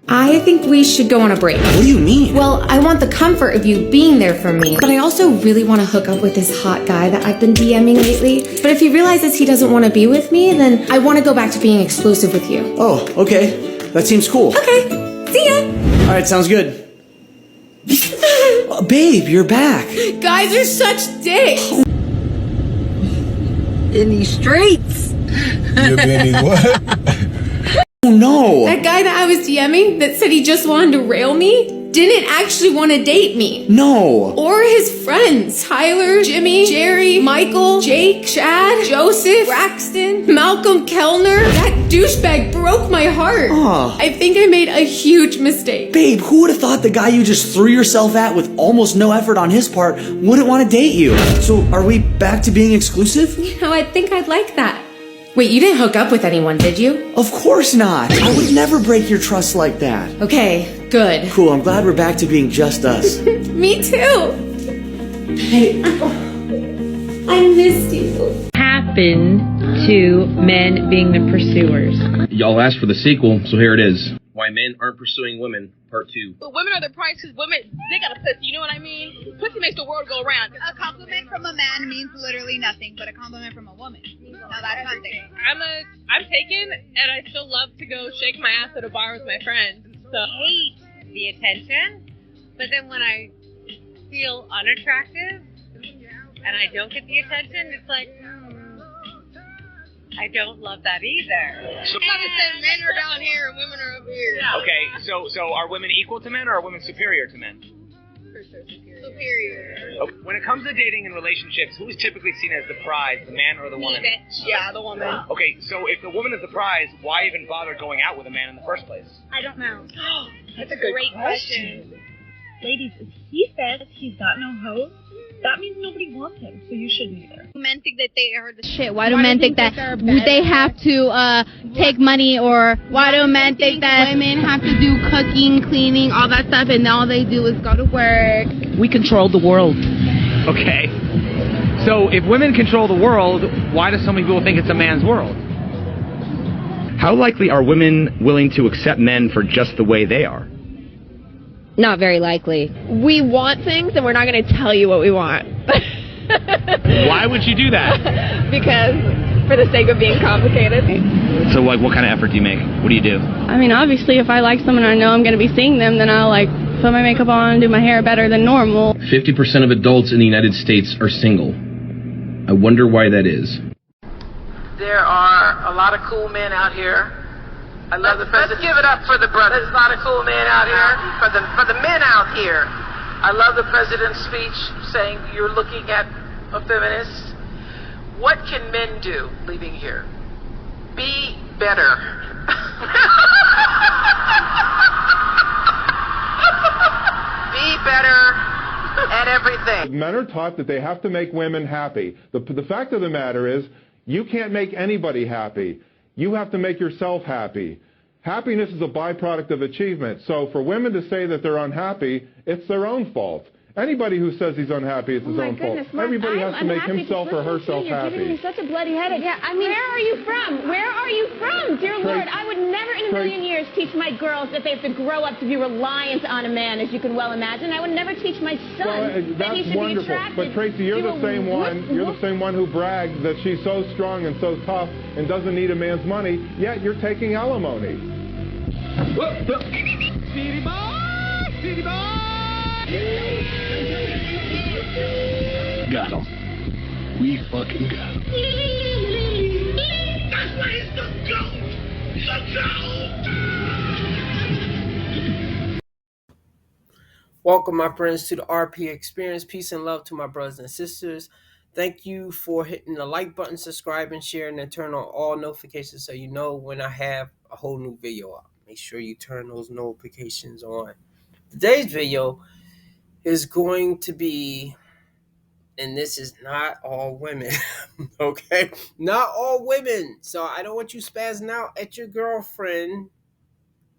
I think we should go on a break. What do you mean? Well, I want the comfort of you being there for me, but I also really want to hook up with this hot guy that I've been DMing lately. But if he realizes he doesn't want to be with me, then I want to go back to being exclusive with you. Oh, okay. That seems cool. Okay, see ya! Alright, sounds good. Babe, you're back. Guys are such dicks! In these streets. You're bending what? Oh no. That guy that I was DMing that said he just wanted to rail me didn't actually want to date me. No. Or his friends. Tyler, Jimmy, Jerry, Michael, Jake, Chad, Joseph, Braxton, Malcolm Kellner. That douchebag broke my heart. Aw. I think I made a huge mistake. Babe, who would have thought the guy you just threw yourself at with almost no effort on his part wouldn't want to date you? So are we back to being exclusive? You know, I think I'd like that. Wait, you didn't hook up with anyone, did you? Of course not. I would never break your trust like that. Okay, good. Cool, I'm glad we're back to being just us. Me too. Hey, I missed you. Happened to men being the pursuers. Y'all asked for the sequel, so here it is. Why Men Aren't Pursuing Women, Part 2. But women are the prize because women, they got a pussy, you know what I mean? Pussy makes the world go round. A compliment from a man means literally nothing, but a compliment from a woman. Now that's something. I'm taken, and I still love to go shake my ass at a bar with my friends. So Hate the attention, but then when I feel unattractive and I don't get the attention, it's like, I don't love that either. I'm not to say men are down here and women are up here. Okay, so are women equal to men or are women superior to men? Superior. Okay. When it comes to dating and relationships, who is typically seen as the prize, the man or the woman? Yeah, the woman. Okay, so if the woman is the prize, why even bother going out with a man in the first place? I don't know. That's a great question. Ladies, if he says he's got no hoes, that means nobody wants him, so you shouldn't either. Men think that they are the shit. Why do men think that they have to take money, or why do men think that women have to do cooking, cleaning, all that stuff, and all they do is go to work? We control the world. Okay. So if women control the world, why do so many people think it's a man's world? How likely are women willing to accept men for just the way they are? Not very likely. We want things, and we're not going to tell you what we want. Why would you do that? Because for the sake of being complicated. So like, what kind of effort do you make? What do you do? I mean, obviously, if I like someone and I know I'm going to be seeing them, then I'll put my makeup on, do my hair better than normal. 50% of adults in the United States are single. I wonder why that is. There are a lot of cool men out here. I love the president. Let's give it up for the brothers. There's a lot of cool men out here. For the men out here. I love the president's speech saying you're looking at a feminist. What can men do leaving here? Be better. Be better at everything. Men are taught that they have to make women happy. The fact of the matter is, you can't make anybody happy. You have to make yourself happy. Happiness is a byproduct of achievement. So for women to say that they're unhappy, it's their own fault. Anybody who says he's unhappy, it's his own fault. Everybody has to make himself or herself happy. You're giving me such a bloody headache. Yeah, I mean, where are you from? Where are you from? Dear Lord, I would never in a million years teach my girls that they have to grow up to be reliant on a man, as you can well imagine. I would never teach my son that he should be attracted. But Tracy, you're the same one. You're the same one who brags that she's so strong and so tough and doesn't need a man's money. Yet you're taking alimony. City boy, city boy. Got him. We fucking got him. That's why it's the GOAT. The GOAT. Welcome, my friends, to the RP Experience. Peace and love to my brothers and sisters. Thank you for hitting the like button, subscribing, sharing, and turn on all notifications so you know when I have a whole new video up. Make sure you turn those notifications on. Today's video is going to be, and this is not all women, okay? Not all women. So I don't want you spazzing out at your girlfriend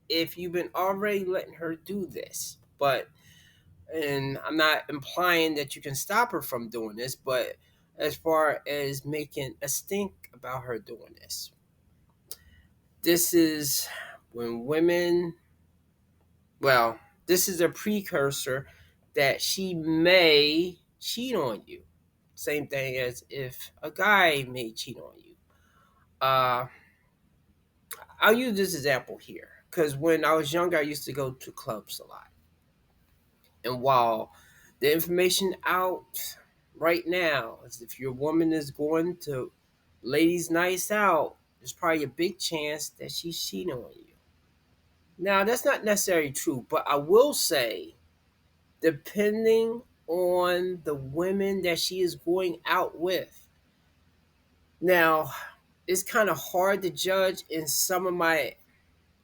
if you've been already letting her do this. And I'm not implying that you can stop her from doing this, but as far as making a stink about her doing this. This is when women Well, this is a precursor that she may cheat on you. Same thing as if a guy may cheat on you. Uh, I'll use this example here because when I was younger, I used to go to clubs a lot. And while the information out right now is if your woman is going to ladies' nights out, there's probably a big chance that she's cheating on you. Now, that's not necessarily true, but I will say, depending on the women that she is going out with. Now, it's kind of hard to judge in some of my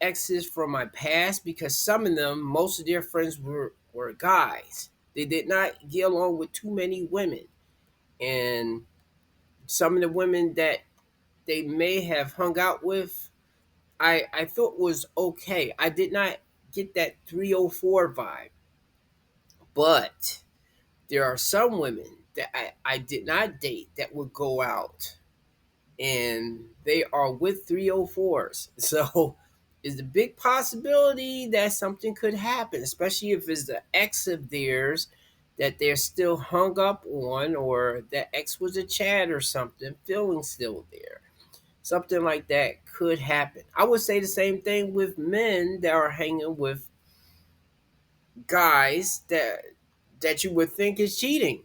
exes from my past because some of them, most of their friends were guys. They did not get along with too many women. And some of the women that they may have hung out with, I thought was okay. I did not get that 304 vibe. But there are some women that I did not date that would go out and they are with 304s. So it's a big possibility that something could happen, especially if it's the ex of theirs that they're still hung up on, or that ex was a Chad or something, feeling still there. Something like that could happen. I would say the same thing with men that are hanging with guys that you would think is cheating.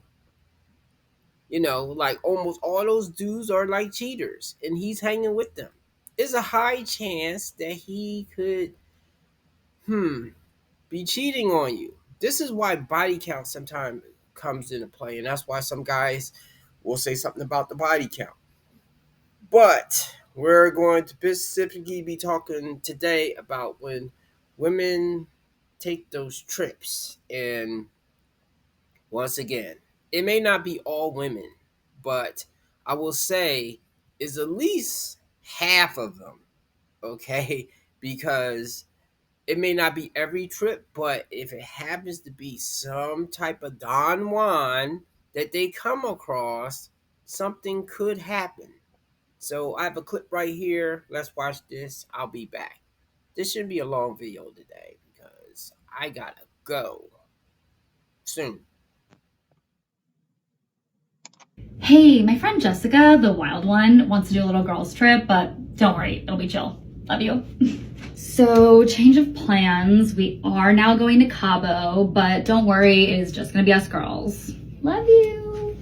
Like almost all those dudes are like cheaters, and he's hanging with them. There's a high chance that he could, be cheating on you. This is why body count sometimes comes into play, and that's why some guys will say something about the body count. But we're going to specifically be talking today about when women take those trips. And once again, it may not be all women, but I will say is at least half of them, okay? Because it may not be every trip, but if it happens to be some type of Don Juan that they come across, something could happen. So I have a clip right here. Let's watch this. I'll be back. This shouldn't be a long video today because I gotta go soon. Hey, my friend Jessica, the wild one, wants to do a little girls trip, but don't worry, it'll be chill. Love you. So, change of plans. We are now going to Cabo, but don't worry, it is just gonna be us girls. Love you.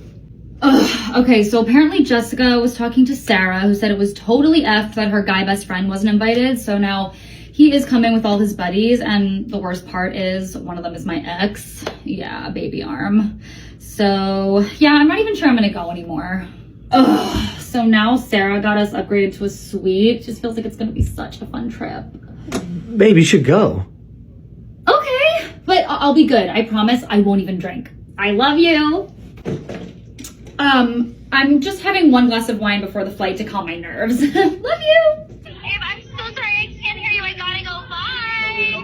Ugh, okay, so apparently Jessica was talking to Sarah, who said it was totally effed that her guy best friend wasn't invited, so now he is coming with all his buddies, and the worst part is one of them is my ex. Yeah, baby arm. So, yeah, I'm not even sure I'm gonna go anymore. Ugh, so now Sarah got us upgraded to a suite. Just feels like it's gonna be such a fun trip. Babe, you should go. Okay, but I'll be good. I promise I won't even drink. I love you. I'm just having one glass of wine before the flight to calm my nerves. Love you. Babe, I'm so sorry. I can't hear you. I gotta go. Bye.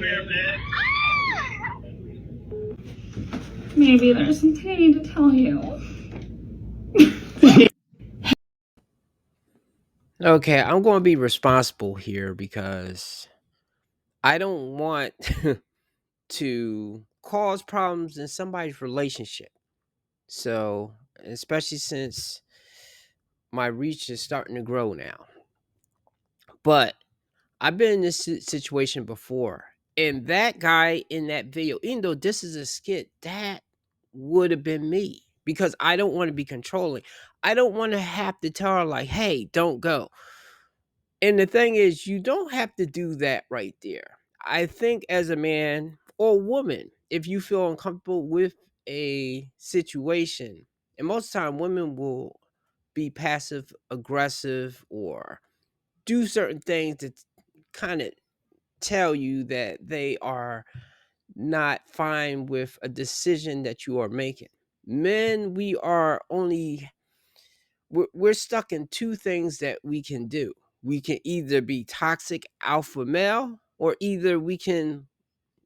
Maybe there's something I need to tell you. Okay, I'm going to be responsible here because I don't want to cause problems in somebody's relationship. So, especially since my reach is starting to grow now. But I've been in this situation before. And that guy in that video, even though this is a skit, that would have been me. Because I don't want to be controlling. I don't want to have to tell her like, hey, don't go. And the thing is, you don't have to do that right there. I think as a man or woman, if you feel uncomfortable with a situation, and most of the time women will be passive aggressive or do certain things that kind of tell you that they are not fine with a decision that you are making. Men, we're stuck in two things that we can do. We can either be toxic alpha male, or either we can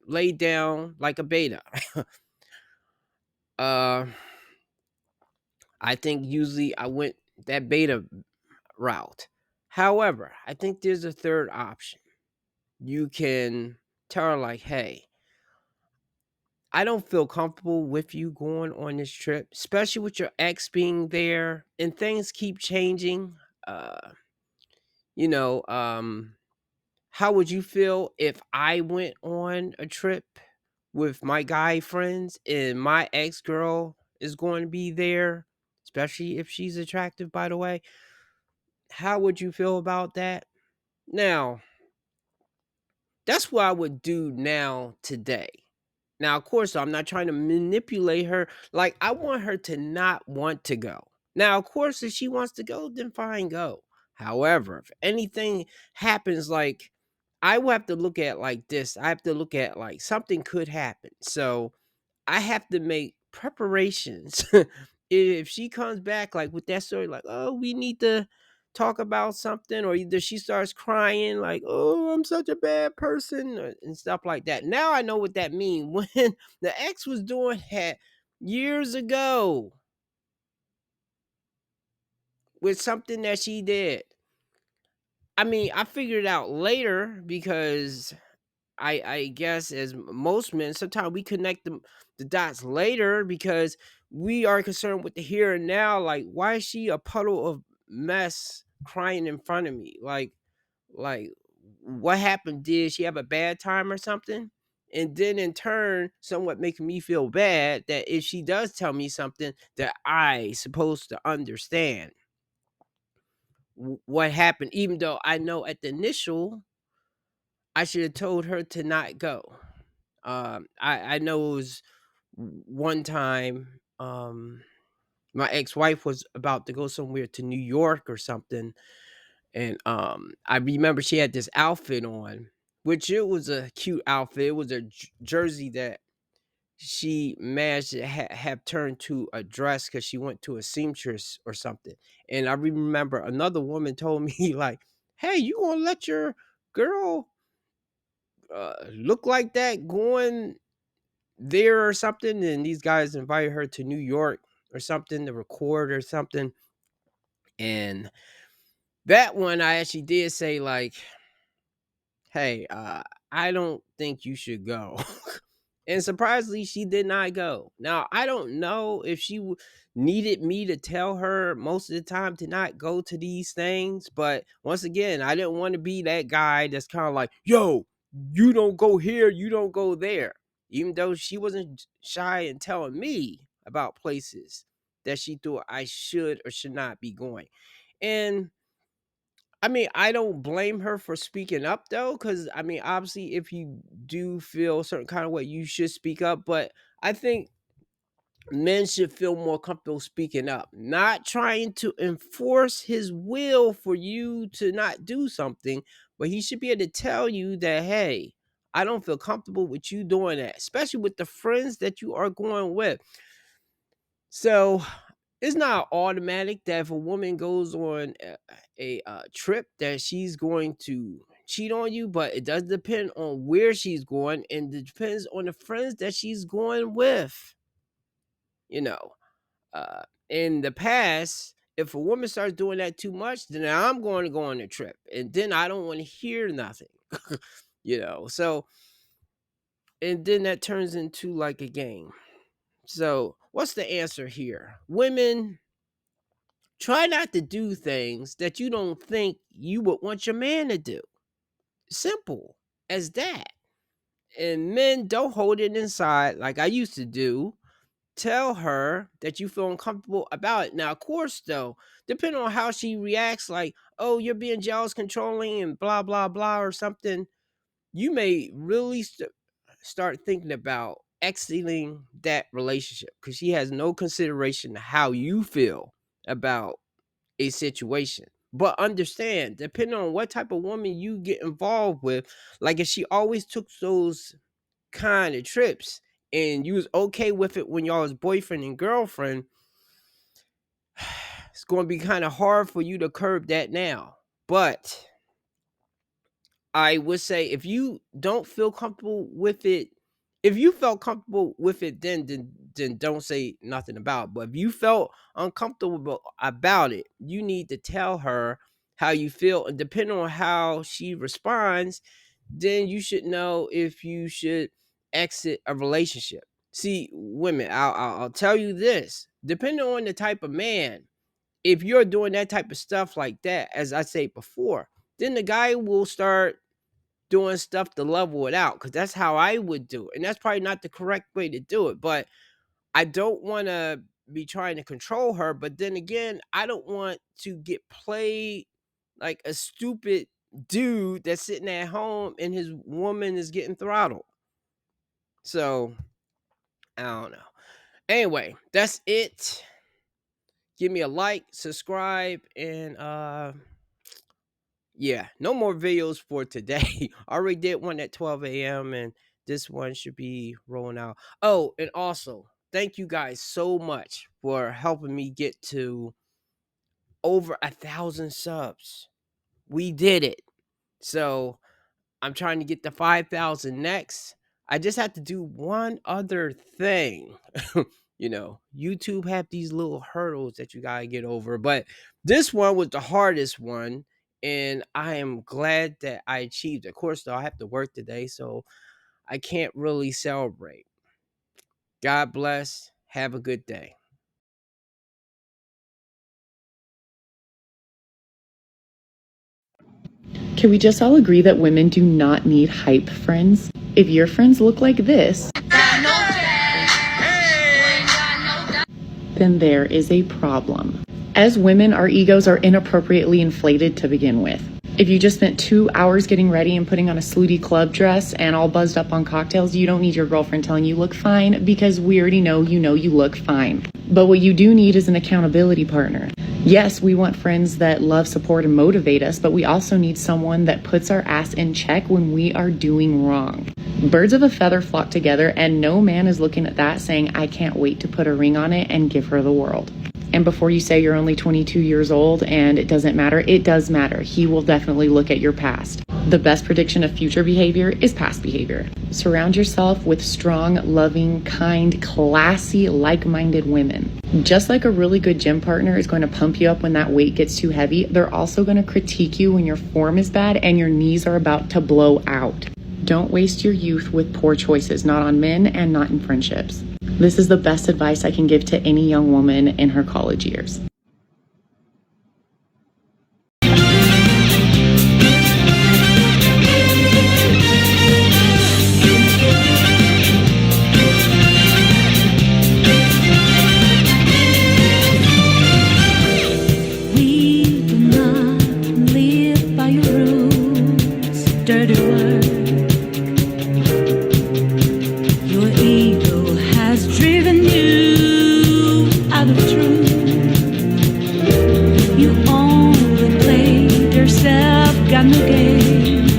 lay down like a beta. I think usually I went that beta route. However, I think there's a third option. You can tell her like, hey, I don't feel comfortable with you going on this trip, especially with your ex being there and things keep changing. Uh, you know, how would you feel if I went on a trip with my guy friends and my ex girl is going to be there, especially if she's attractive, by the way? How would you feel about that? Now, that's what I would do now today. Now, of course, I'm not trying to manipulate her. Like, I want her to not want to go. Now, of course, if she wants to go, then fine, go. However, if anything happens, like, I will have to look at like this. I have to look at like something could happen. So I have to make preparations. If she comes back like with that story, like, oh, we need to talk about something, or either she starts crying, like, oh, I'm such a bad person, and stuff like that. Now I know what that means. When the ex was doing that years ago with something that she did. I mean, I figured it out later because I guess as most men, sometimes we connect the dots later because we are concerned with the here and now. Like, why is she a puddle of mess crying in front of me? Like what happened? Did she have a bad time or something? And then in turn, somewhat making me feel bad that if she does tell me something that I supposed to understand what happened, even though I know at the initial I should have told her to not go. I know it was one time my ex-wife was about to go somewhere to New York or something, and I remember she had this outfit on, which it was a cute outfit. It was a jersey that she managed to have turned to a dress because she went to a seamstress or something. And I remember another woman told me like, hey, you gonna let your girl look like that going there or something? And these guys invited her to New York or something to record or something. And that one I actually did say like, hey, I don't think you should go. And surprisingly, she did not go. Now, I don't know if she needed me to tell her most of the time to not go to these things. But once again, I didn't want to be that guy that's kind of like, yo, you don't go here, you don't go there. Even though she wasn't shy in telling me about places that she thought I should or should not be going. And I mean, I don't blame her for speaking up though, because I mean, obviously, if you do feel a certain kind of way, you should speak up. But I think men should feel more comfortable speaking up, not trying to enforce his will for you to not do something, but he should be able to tell you that, hey, I don't feel comfortable with you doing that, especially with the friends that you are going with. So it's not automatic that if a woman goes on a trip that she's going to cheat on you, but it does depend on where she's going, and it depends on the friends that she's going with. You know, in the past, if a woman starts doing that too much, then I'm going to go on a trip, and then I don't want to hear nothing. You know, so and then that turns into like a game. So what's the answer here? Women, try not to do things that you don't think you would want your man to do. Simple as that. And men, don't hold it inside like I used to do. Tell her that you feel uncomfortable about it. Now, of course, though, depending on how she reacts, like, oh, you're being jealous, controlling, and blah, blah, blah, or something, you may really start thinking about exiting that relationship because she has no consideration to how you feel about a situation. But understand, depending on what type of woman you get involved with, like if she always took those kind of trips and you was okay with it when y'all was boyfriend and girlfriend, it's going to be kind of hard for you to curb that now. But I would say if you don't feel comfortable with it, if you felt comfortable with it, then don't say nothing about it. But if you felt uncomfortable about it, you need to tell her how you feel, and depending on how she responds, then you should know if you should exit a relationship. See, women, I'll tell you this. Depending on the type of man, if you're doing that type of stuff like that, as I said before, then the guy will start doing stuff to level it out, because that's how I would do it. And that's probably not the correct way to do it. But I don't want to be trying to control her. But then again, I don't want to get played like a stupid dude that's sitting at home and his woman is getting throttled. So, I don't know. Anyway, that's it. Give me a like, subscribe, and yeah, no more videos for today. I already did one at 12 a.m. and this one should be rolling out. Oh, and also, thank you guys so much for helping me get to over 1,000 subs. We did it. So I'm trying to get to 5,000 next. I just have to do one other thing. You know, YouTube have these little hurdles that you gotta get over, but this one was the hardest one, and I am glad that I achieved it. Of course, though, I have to work today, so I can't really celebrate. God bless. Have a good day. Can we just all agree that women do not need hype friends? If your friends look like this, then there is a problem. As women, our egos are inappropriately inflated to begin with. If you just spent 2 hours getting ready and putting on a slutty club dress and all buzzed up on cocktails, you don't need your girlfriend telling you look fine, because we already know you look fine. But what you do need is an accountability partner. Yes, we want friends that love, support, and motivate us, but we also need someone that puts our ass in check when we are doing wrong. Birds of a feather flock together, and no man is looking at that saying, I can't wait to put a ring on it and give her the world. And before you say you're only 22 years old and it doesn't matter, it does matter. He will definitely look at your past. The best prediction of future behavior is past behavior. Surround yourself with strong, loving, kind, classy, like-minded women. Just like a really good gym partner is going to pump you up when that weight gets too heavy, they're also going to critique you when your form is bad and your knees are about to blow out. Don't waste your youth with poor choices, not on men and not in friendships. This is the best advice I can give to any young woman in her college years. We do not live by your rules, dirty word. Your ego has driven you out of truth. You only played yourself, got no game.